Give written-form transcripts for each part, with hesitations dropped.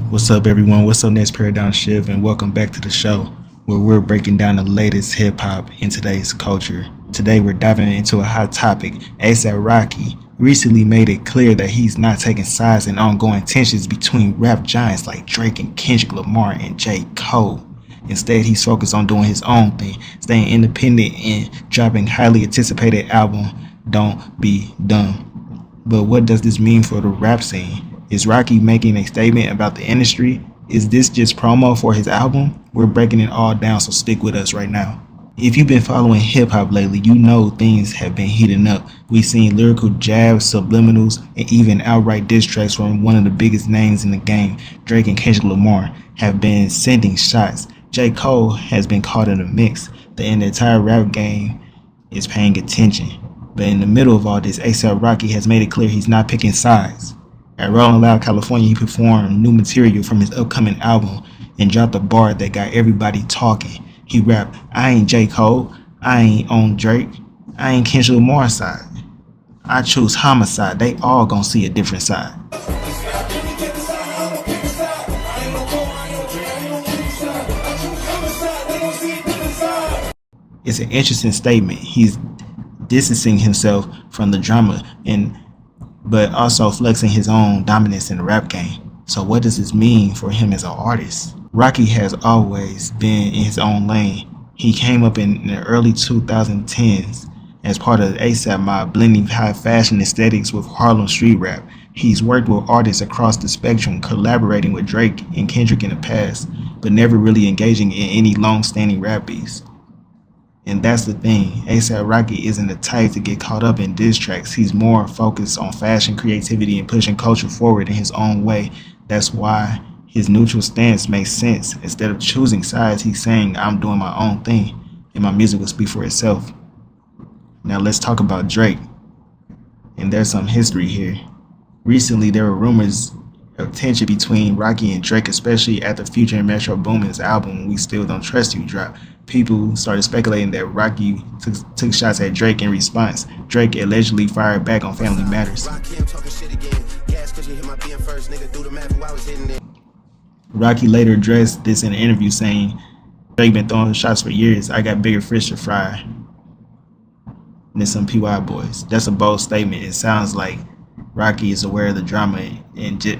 What's up, everyone? What's up, next paradigm shift, and welcome back to the show where we're breaking down the latest hip hop in today's culture. Today, we're diving into a hot topic. A$AP Rocky recently made it clear that he's not taking sides in ongoing tensions between rap giants like Drake and Kendrick Lamar and J. Cole. Instead, he's focused on doing his own thing, staying independent and dropping highly anticipated album, Don't Be Dumb. But what does this mean for the rap scene? Is Rocky making a statement about the industry? Is this just promo for his album? We're breaking it all down, so stick with us right now. If you've been following hip-hop lately, you know things have been heating up. We've seen lyrical jabs, subliminals, and even outright diss tracks from one of the biggest names in the game. Drake and Kendrick Lamar have been sending shots. J. Cole has been caught in the mix. The entire rap game is paying attention. But in the middle of all this, A$AP Rocky has made it clear he's not picking sides. At Rolling Loud, California, he performed new material from his upcoming album and dropped a bar that got everybody talking. He rapped, "I ain't J. Cole, I ain't on Drake, I ain't Kendrick Lamar's side. I choose homicide, they all gonna see a different side." It's an interesting statement. He's distancing himself from the drama but also flexing his own dominance in the rap game. So what does this mean for him as an artist? Rocky has always been in his own lane. He came up in the early 2010s as part of the A$AP mob, blending high fashion aesthetics with Harlem street rap. He's worked with artists across the spectrum, collaborating with Drake and Kendrick in the past, but never really engaging in any long-standing rap beats. And that's the thing, A$AP Rocky isn't the type to get caught up in diss tracks. He's more focused on fashion, creativity, and pushing culture forward in his own way. That's why his neutral stance makes sense. Instead of choosing sides, he's saying, "I'm doing my own thing, and my music will speak for itself." Now let's talk about Drake. And there's some history here. Recently, there were rumors of tension between Rocky and Drake, especially after Future and Metro Boomin's album We Still Don't Trust You dropped. People started speculating that Rocky took shots at Drake in response. Drake allegedly fired back on Family Matters. Rocky later addressed this in an interview, saying, "Drake been throwing shots for years. I got bigger fish to fry than some PY boys." That's a bold statement. It sounds like Rocky is aware of the drama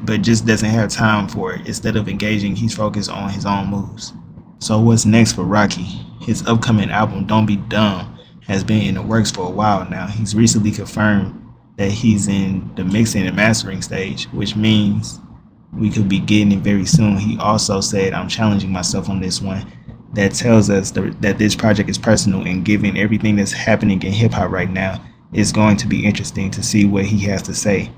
but just doesn't have time for it. Instead of engaging, he's focused on his own moves. So what's next for Rocky? His upcoming album, Don't Be Dumb, has been in the works for a while now. He's recently confirmed that he's in the mixing and mastering stage, which means we could be getting it very soon. He also said, "I'm challenging myself on this one." That tells us that this project is personal, and given everything that's happening in hip-hop right now, it's going to be interesting to see what he has to say.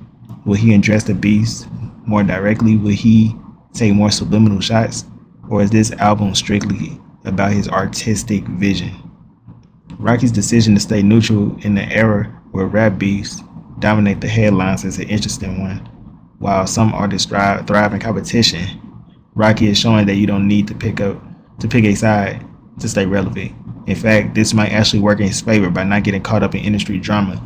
Will he address the beast more directly? Will he take more subliminal shots? Or is this album strictly about his artistic vision? Rocky's decision to stay neutral in the era where rap beefs dominate the headlines is an interesting one. While some artists thrive in competition, Rocky is showing that you don't need to pick a side to stay relevant. In fact, this might actually work in his favor by not getting caught up in industry drama.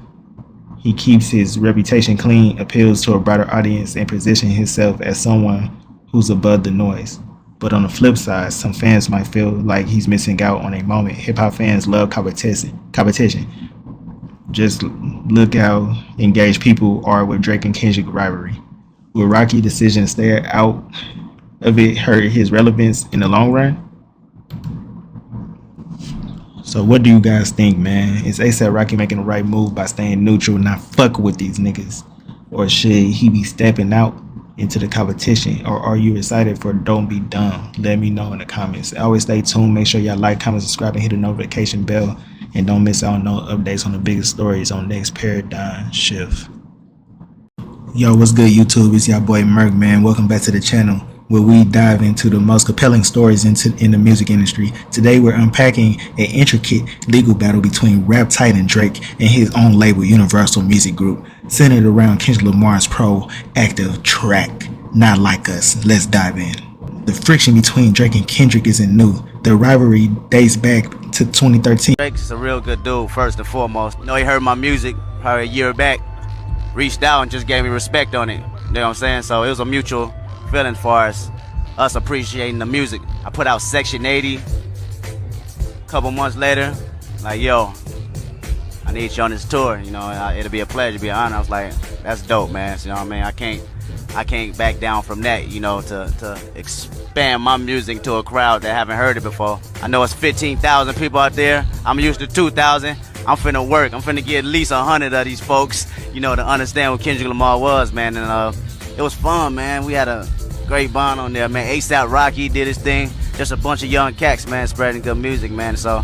He keeps his reputation clean, appeals to a broader audience, and positions himself as someone who's above the noise. But on the flip side, some fans might feel like he's missing out on a moment. Hip-hop fans love competition. Just look how engaged people are with Drake and Kendrick rivalry. Will Rocky's decision to stay out of it hurt his relevance in the long run? So what do you guys think, man? Is A$AP Rocky making the right move by staying neutral and not fuck with these niggas? Or should he be stepping out into the competition? Or are you excited for Don't Be Dumb? Let me know in the comments. Always stay tuned. Make sure y'all like, comment, subscribe, and hit the notification bell. And don't miss out on no updates on the biggest stories on Next Paradigm Shift. Yo, what's good, YouTube? It's your boy Merk, man. Welcome back to the channel, where we dive into the most compelling stories in the music industry. Today we're unpacking an intricate legal battle between rap titan Drake and his own label, Universal Music Group, centered around Kendrick Lamar's proactive track, Not Like Us. Let's dive in. The friction between Drake and Kendrick isn't new. The rivalry dates back to 2013. Drake's a real good dude, first and foremost. You know, he heard my music probably a year back, reached out and just gave me respect on it. You know what I'm saying? So it was a mutual feeling far as us appreciating the music. I put out Section 80 a couple months later, like, yo, I need you on this tour, you know, it'll be a pleasure, be an honor. I was like, that's dope, man. So, you know what I mean? I can't back down from that, you know, to expand my music to a crowd that haven't heard it before. I know it's 15,000 people out there. I'm used to 2,000. I'm finna work. I'm finna get at least 100 of these folks, you know, to understand what Kendrick Lamar was, man. And it was fun, man. We had a great bond on there, man. ASAP Rocky did his thing. Just a bunch of young cats, man, spreading good music, man. So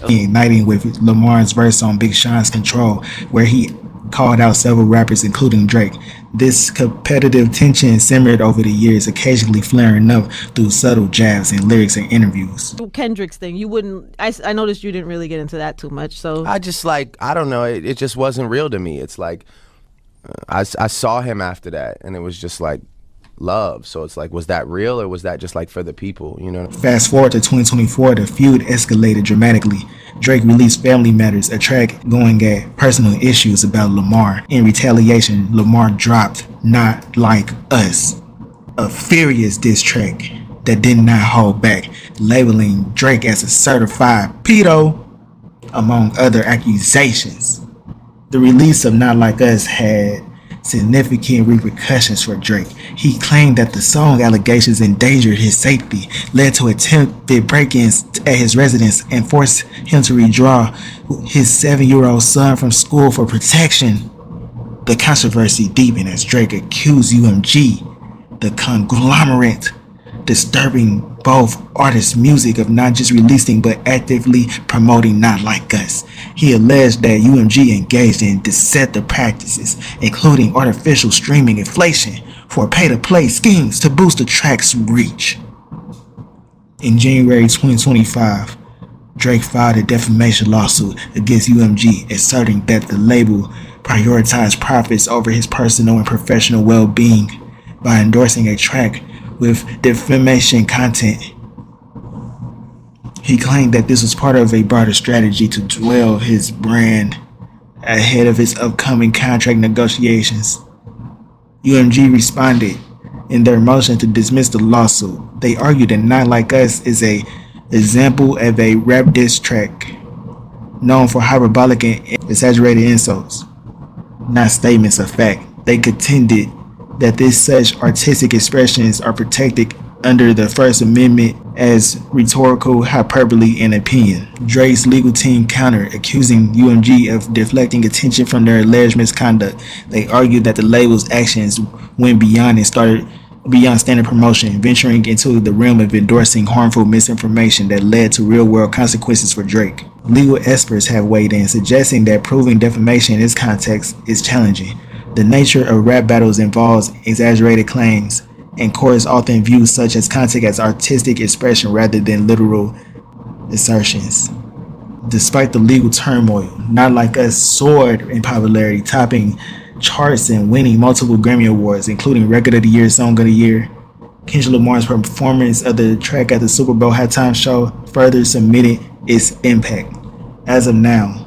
igniting with Lamar's verse on Big Sean's Control, where he called out several rappers, including Drake. This competitive tension simmered over the years, occasionally flaring up through subtle jabs in lyrics and interviews. Kendrick's thing, you wouldn't. I noticed you didn't really get into that too much. So I just like, I don't know. It just wasn't real to me. It's like I saw him after that, and it was just like love. So it's like, was that real or was that just like for the people, you know? Fast forward to 2024, the feud escalated dramatically. Drake released Family Matters, a track going at personal issues about Lamar. In retaliation, Lamar dropped Not Like Us, a furious diss track that did not hold back, labeling Drake as a certified pedo, among other accusations. The release of Not Like Us had significant repercussions for Drake. He claimed that the song allegations endangered his safety, led to attempted break-ins at his residence, and forced him to withdraw his 7-year-old son from school for protection. The controversy deepened as Drake accused UMG, the conglomerate, disturbing both artists' music of not just releasing but actively promoting Not Like Us. He alleged that UMG engaged in deceptive practices, including artificial streaming inflation for pay-to-play schemes to boost the track's reach. In January 2025, Drake filed a defamation lawsuit against UMG, asserting that the label prioritized profits over his personal and professional well-being by endorsing a track with defamation content. He claimed that this was part of a broader strategy to dwell his brand ahead of his upcoming contract negotiations. UMG responded in their motion to dismiss the lawsuit. They argued that Not Like Us is an example of a rap diss track known for hyperbolic and exaggerated insults, not statements of fact. They contended that such artistic expressions are protected under the First Amendment as rhetorical hyperbole and opinion. Drake's legal team countered, accusing UMG of deflecting attention from their alleged misconduct. They argued that the label's actions went beyond standard promotion, venturing into the realm of endorsing harmful misinformation that led to real-world consequences for Drake. Legal experts have weighed in, suggesting that proving defamation in this context is challenging. The nature of rap battles involves exaggerated claims, and courts often view such as content as artistic expression rather than literal assertions. Despite the legal turmoil, Not Like Us soared in popularity, topping charts and winning multiple Grammy Awards, including Record of the Year, Song of the Year. Kendrick Lamar's performance of the track at the Super Bowl halftime show further cemented its impact. As of now,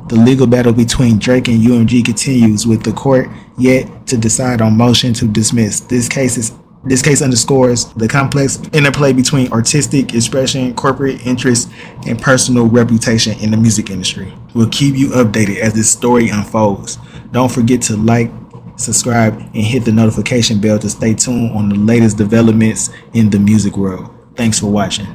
the legal battle between Drake and UMG continues, with the court yet to decide on motion to dismiss. This case underscores the complex interplay between artistic expression, corporate interests, and personal reputation in the music industry. We'll keep you updated as this story unfolds. Don't forget to like, subscribe, and hit the notification bell to stay tuned on the latest developments in the music world. Thanks for watching.